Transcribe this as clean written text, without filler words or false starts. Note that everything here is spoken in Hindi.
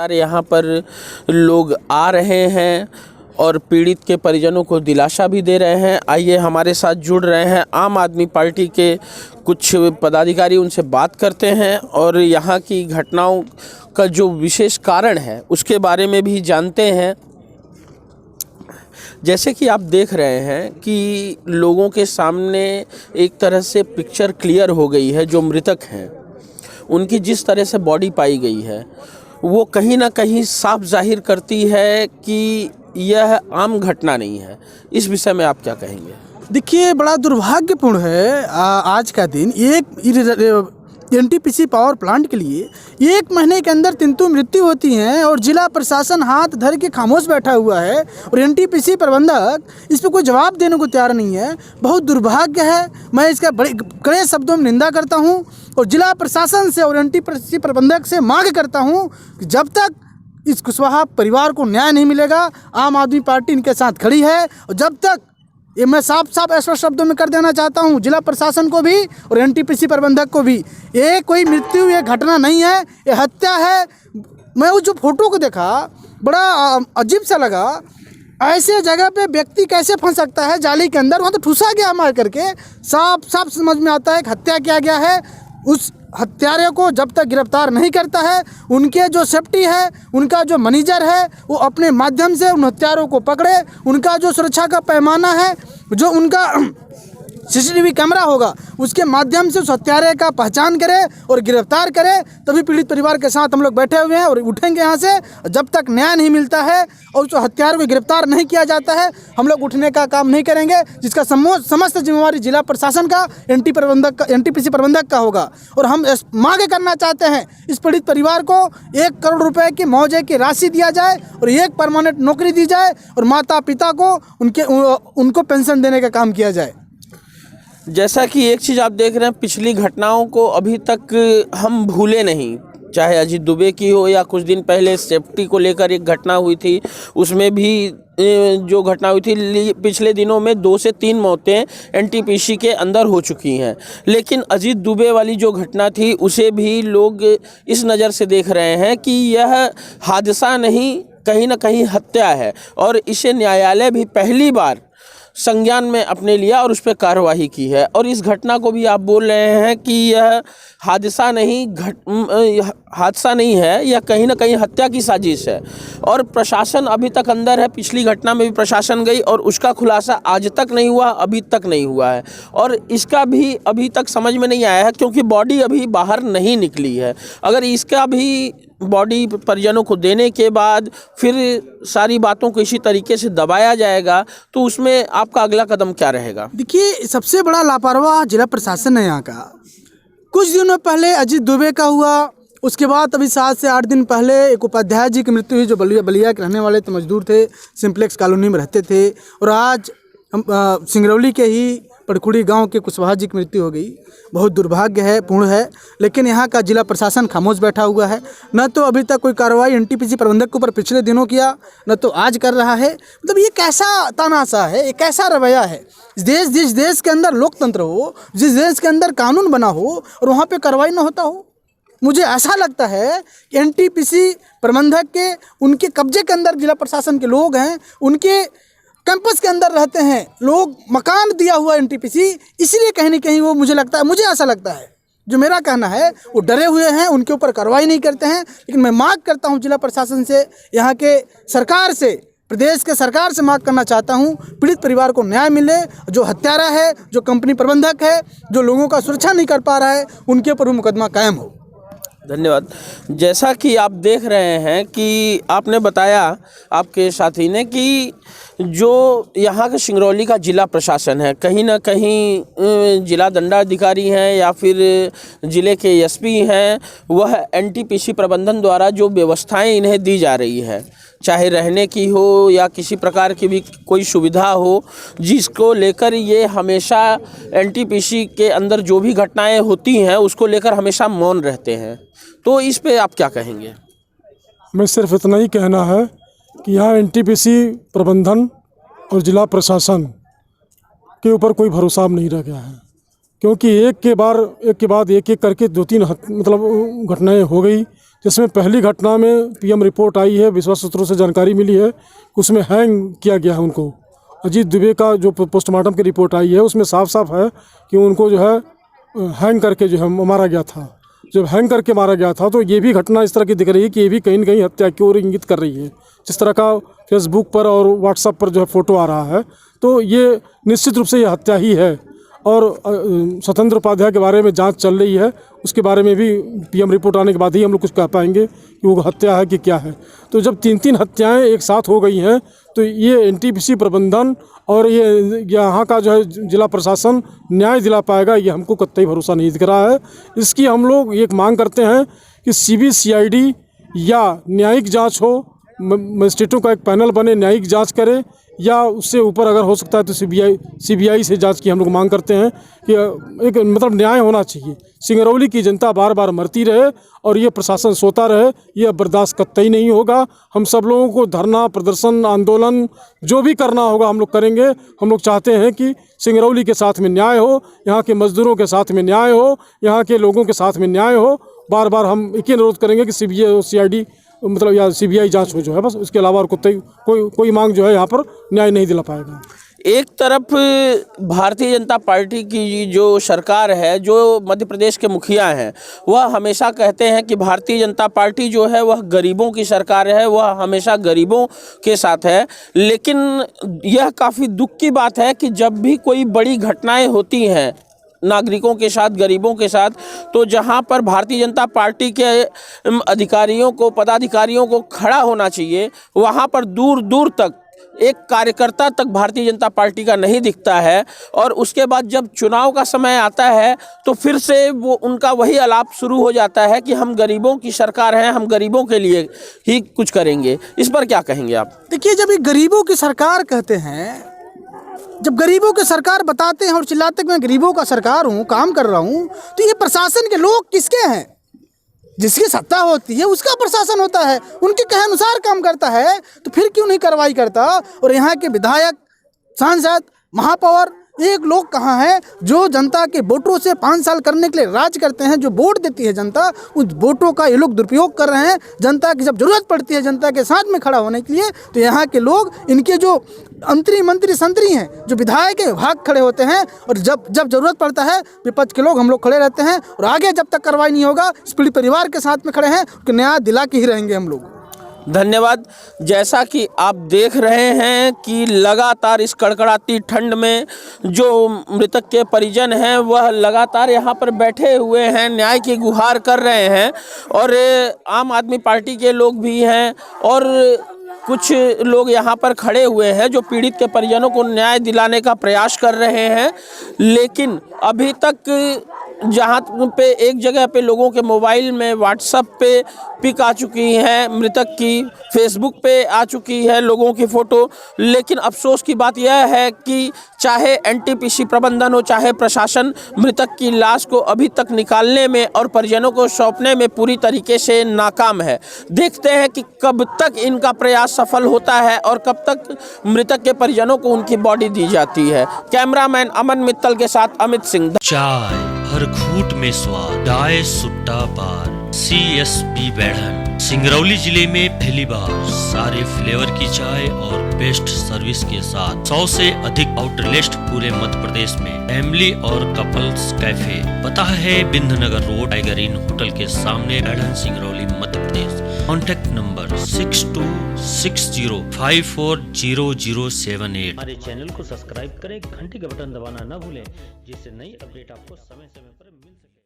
लगातार यहाँ पर लोग आ रहे हैं और पीड़ित के परिजनों को दिलासा भी दे रहे हैं। आइए हमारे साथ जुड़ रहे हैं आम आदमी पार्टी के कुछ पदाधिकारी, उनसे बात करते हैं और यहाँ की घटनाओं का जो विशेष कारण है उसके बारे में भी जानते हैं। जैसे कि आप देख रहे हैं कि लोगों के सामने एक तरह से पिक्चर क्लियर हो गई है। जो मृतक हैं उनकी जिस तरह से बॉडी पाई गई है वो कहीं ना कहीं साफ जाहिर करती है कि यह आम घटना नहीं है। इस विषय में आप क्या कहेंगे? देखिए, बड़ा दुर्भाग्यपूर्ण है आज का दिन। एक एनटीपीसी पावर प्लांट के लिए 1 महीने के अंदर 3 मृत्यु होती हैं और जिला प्रशासन हाथ धर के खामोश बैठा हुआ है और एनटीपीसी प्रबंधक इस पर कोई जवाब देने को तैयार नहीं है। बहुत दुर्भाग्य है। मैं इसका बड़े कड़े शब्दों में निंदा करता हूं और जिला प्रशासन से और एनटीपीसी प्रबंधक से मांग करता हूं कि जब तक इस कुशवाहा परिवार को न्याय नहीं मिलेगा, आम आदमी पार्टी इनके साथ खड़ी है। और जब तक ये मैं साफ स्पष्ट शब्दों में कर देना चाहता हूँ जिला प्रशासन को भी और एनटीपीसी प्रबंधक को भी, ये कोई मृत्यु, ये घटना नहीं है, ये हत्या है। मैं उस जो फोटो को देखा बड़ा अजीब सा लगा। ऐसे जगह पे व्यक्ति कैसे फंस सकता है जाली के अंदर? वहाँ तो ठूसा गया मार करके। साफ समझ में आता है कि हत्या किया गया है। उस हत्यारे को जब तक गिरफ्तार नहीं करता है, उनके जो सेफ्टी है, उनका जो मैनेजर है, वो अपने माध्यम से उन हत्यारों को पकड़े। उनका जो सुरक्षा का पैमाना है, जो उनका सीसीटीवी कैमरा होगा, उसके माध्यम से उस हत्यारे का पहचान करे और गिरफ्तार करे। तभी पीड़ित परिवार के साथ हम लोग बैठे हुए हैं और उठेंगे यहाँ से। जब तक न्याय नहीं मिलता है और उस हत्यारे को गिरफ्तार नहीं किया जाता है, हम लोग उठने का काम नहीं करेंगे, जिसका समस्त जिम्मेवारी जिला प्रशासन का, एनटीपीसी प्रबंधक का होगा। और हम मांग करना चाहते हैं इस पीड़ित परिवार को 1 करोड़ रुपए की मुआवजे की राशि दिया जाए और 1 परमानेंट नौकरी दी जाए और माता पिता को उनको पेंशन देने का काम किया जाए। जैसा कि एक चीज़ आप देख रहे हैं, पिछली घटनाओं को अभी तक हम भूले नहीं। चाहे अजीत दुबे की हो या कुछ दिन पहले सेफ्टी को लेकर एक घटना हुई थी, उसमें भी जो घटना हुई थी, पिछले दिनों में 2 से 3 मौतें एनटीपीसी के अंदर हो चुकी हैं। लेकिन अजीत दुबे वाली जो घटना थी उसे भी लोग इस नज़र से देख रहे हैं कि यह हादसा नहीं, कहीं ना कहीं हत्या है और इसे न्यायालय भी पहली बार संज्ञान में अपने लिया और उस पर कार्रवाई की है। और इस घटना को भी आप बोल रहे हैं कि यह हादसा नहीं है, यह कहीं ना कहीं हत्या की साजिश है और प्रशासन अभी तक अंदर है। पिछली घटना में भी प्रशासन गई और उसका खुलासा आज तक नहीं हुआ, अभी तक नहीं हुआ है और इसका भी अभी तक समझ में नहीं आया है क्योंकि बॉडी अभी बाहर नहीं निकली है। अगर इसका भी बॉडी परिजनों को देने के बाद फिर सारी बातों को इसी तरीके से दबाया जाएगा तो उसमें आपका अगला कदम क्या रहेगा? देखिए, सबसे बड़ा लापरवाह जिला प्रशासन है यहाँ का। कुछ दिनों पहले अजीत दुबे का हुआ, उसके बाद अभी 7 से 8 दिन पहले एक उपाध्याय जी की मृत्यु हुई जो बलिया के रहने वाले थे, मजदूर थे, सिंप्लेक्स कॉलोनी में रहते थे। और आज सिंगरौली के ही पड़खुड़ी गांव के कुशवाहा जी की मृत्यु हो गई। बहुत दुर्भाग्य है, पूर्ण है। लेकिन यहाँ का जिला प्रशासन खामोश बैठा हुआ है। न तो अभी तक कोई कार्रवाई एनटीपीसी प्रबंधक के ऊपर पिछले दिनों किया, न तो आज कर रहा है। मतलब ये कैसा तानाशाह है, ये कैसा रवैया है? जिस देश के अंदर लोकतंत्र हो, जिस देश के अंदर कानून बना हो और वहाँ पर कार्रवाई न होता हो। मुझे ऐसा लगता है कि एनटीपीसी प्रबंधक के, उनके कब्जे के अंदर जिला प्रशासन के लोग हैं, उनके कैंपस के अंदर रहते हैं लोग, मकान दिया हुआ एनटीपीसी, इसलिए कहीं ना कहीं वो मुझे ऐसा लगता है, जो मेरा कहना है, वो डरे हुए हैं, उनके ऊपर कार्रवाई नहीं करते हैं। लेकिन मैं मांग करता हूं जिला प्रशासन से, यहाँ के सरकार से, प्रदेश के सरकार से मांग करना चाहता हूं, पीड़ित परिवार को न्याय मिले। जो हत्यारा है, जो कंपनी प्रबंधक है, जो लोगों का सुरक्षा नहीं कर पा रहा है, उनके ऊपर मुकदमा कायम हो। धन्यवाद। जैसा कि आप देख रहे हैं कि आपने बताया आपके साथी ने कि जो यहाँ के सिंगरौली का जिला प्रशासन है, कहीं ना कहीं जिला दंडाधिकारी हैं या फिर ज़िले के एसपी हैं, वह एनटीपीसी प्रबंधन द्वारा जो व्यवस्थाएं इन्हें दी जा रही है, चाहे रहने की हो या किसी प्रकार की भी कोई सुविधा हो, जिसको लेकर ये हमेशा एनटीपीसी के अंदर जो भी घटनाएं होती हैं उसको लेकर हमेशा मौन रहते हैं। तो इस पे आप क्या कहेंगे? मैं सिर्फ इतना ही कहना है कि यहाँ एनटीपीसी प्रबंधन और जिला प्रशासन के ऊपर कोई भरोसा नहीं रह गया है, क्योंकि एक के बाद एक करके 2-3 मतलब घटनाएं हो गई जिसमें पहली घटना में पीएम रिपोर्ट आई है, विश्वास सूत्रों से जानकारी मिली है कि उसमें हैंग किया गया है उनको। अजीत दुबे का जो पोस्टमार्टम की रिपोर्ट आई है उसमें साफ साफ है कि उनको जो है हैंग करके जो है मारा गया था। जब हैंग करके मारा गया था तो ये भी घटना इस तरह की दिख रही है कि ये भी कहीं न कहीं हत्या की ओर इंगित कर रही है। जिस तरह का फेसबुक पर और व्हाट्सएप पर जो है फ़ोटो आ रहा है तो ये निश्चित रूप से ये हत्या ही है। और स्वतंत्र उपाध्याय के बारे में जांच चल रही है, उसके बारे में भी पीएम रिपोर्ट आने के बाद ही हम लोग कुछ कह पाएंगे कि वो हत्या है कि क्या है। तो जब 3-3 हत्याएं एक साथ हो गई हैं तो ये एनटीपीसी प्रबंधन और ये यहाँ का जो है जिला प्रशासन न्याय दिला पाएगा, ये हमको कतई भरोसा नहीं दिख रहा है। इसकी हम लोग एक मांग करते हैं कि सीबीसीआईडी या न्यायिक जाँच हो, मजिस्ट्रेटों का एक पैनल बने, न्यायिक जाँच करे, या उससे ऊपर अगर हो सकता है तो सीबीआई से जांच की हम लोग मांग करते हैं कि एक मतलब न्याय होना चाहिए। सिंगरौली की जनता बार बार मरती रहे और ये प्रशासन सोता रहे, ये अब बर्दाश्त कतई नहीं होगा। हम सब लोगों को धरना, प्रदर्शन, आंदोलन जो भी करना होगा हम लोग करेंगे। हम लोग चाहते हैं कि सिंगरौली के साथ में न्याय हो, यहाँ के मजदूरों के साथ में न्याय हो, यहाँ के लोगों के साथ में न्याय हो। बार बार हम एक ही अनुरोध करेंगे कि सीबीआई मतलब या सीबीआई जांच हो जो है, बस इसके अलावा और कोई मांग जो है यहाँ पर न्याय नहीं दिला पाएगा। एक तरफ भारतीय जनता पार्टी की जो सरकार है, जो मध्य प्रदेश के मुखिया हैं, वह हमेशा कहते हैं कि भारतीय जनता पार्टी जो है वह गरीबों की सरकार है, वह हमेशा गरीबों के साथ है। लेकिन यह काफ़ी दुख की बात है कि जब भी कोई बड़ी घटनाएं होती हैं नागरिकों के साथ, गरीबों के साथ, तो जहां पर भारतीय जनता पार्टी के अधिकारियों को, पदाधिकारियों को खड़ा होना चाहिए, वहां पर दूर दूर तक एक कार्यकर्ता तक भारतीय जनता पार्टी का नहीं दिखता है। और उसके बाद जब चुनाव का समय आता है तो फिर से वो उनका वही आलाप शुरू हो जाता है कि हम गरीबों की सरकार हैं, हम गरीबों के लिए ही कुछ करेंगे। इस पर क्या कहेंगे आप? देखिए, जब ये गरीबों की सरकार कहते हैं, जब गरीबों की सरकार बताते हैं और चिल्लाते हैं मैं गरीबों का सरकार हूँ, काम कर रहा हूँ, तो ये प्रशासन के लोग किसके हैं? जिसकी सत्ता होती है उसका प्रशासन होता है, उनके कहे अनुसार काम करता है, तो फिर क्यों नहीं कार्रवाई करता? और यहाँ के विधायक, सांसद, महापौर, एक लोग कहाँ हैं जो जनता के वोटों से 5 साल करने के लिए राज करते हैं? जो वोट देती है जनता, उस वोटों का ये लोग दुरुपयोग कर रहे हैं। जनता की जब जरूरत पड़ती है जनता के साथ में खड़ा होने के लिए, तो यहाँ के लोग, इनके जो मंत्री संतरी हैं, जो विधायक है, भाग खड़े होते हैं। और जब जरूरत पड़ता है विपक्ष के लोग, हम लोग खड़े रहते हैं। और आगे जब तक कार्रवाई नहीं होगा, इस पीड़ित परिवार के साथ में खड़े हैं, उनको न्याय दिला के ही रहेंगे हम लोग। धन्यवाद। जैसा कि आप देख रहे हैं कि लगातार इस कड़कड़ाती ठंड में जो मृतक के परिजन हैं वह लगातार यहाँ पर बैठे हुए हैं, न्याय की गुहार कर रहे हैं। और आम आदमी पार्टी के लोग भी हैं और कुछ लोग यहाँ पर खड़े हुए हैं जो पीड़ित के परिजनों को न्याय दिलाने का प्रयास कर रहे हैं। लेकिन अभी तक जहाँ पे एक जगह पे लोगों के मोबाइल में व्हाट्सएप पे पिक आ चुकी है मृतक की, फेसबुक पे आ चुकी है लोगों की फ़ोटो। लेकिन अफसोस की बात यह है कि चाहे एनटीपीसी प्रबंधन हो, चाहे प्रशासन, मृतक की लाश को अभी तक निकालने में और परिजनों को सौंपने में पूरी तरीके से नाकाम है। देखते हैं कि कब तक इनका प्रयास सफल होता है और कब तक मृतक के परिजनों को उनकी बॉडी दी जाती है। कैमरामैन अमन मित्तल के साथ अमित सिंह। चाय हर घूंट में स्वाद, चाय सुट्टा पार, CSP बेढ़न। सिंगरौली जिले में पहली बार सारे फ्लेवर की चाय और बेस्ट सर्विस के साथ 100 से अधिक आउटलेट पूरे मध्य प्रदेश में, फैमिली और कपल्स कैफे। पता है Bindnagar road, tiger inn hotel के सामने, बेढ़न, सिंगरौली, मध्य प्रदेश। Contact number 6260540078। हमारे चैनल को सब्सक्राइब करें, घंटी का बटन दबाना न भूलें, जिससे नई अपडेट आपको समय समय पर मिल सके।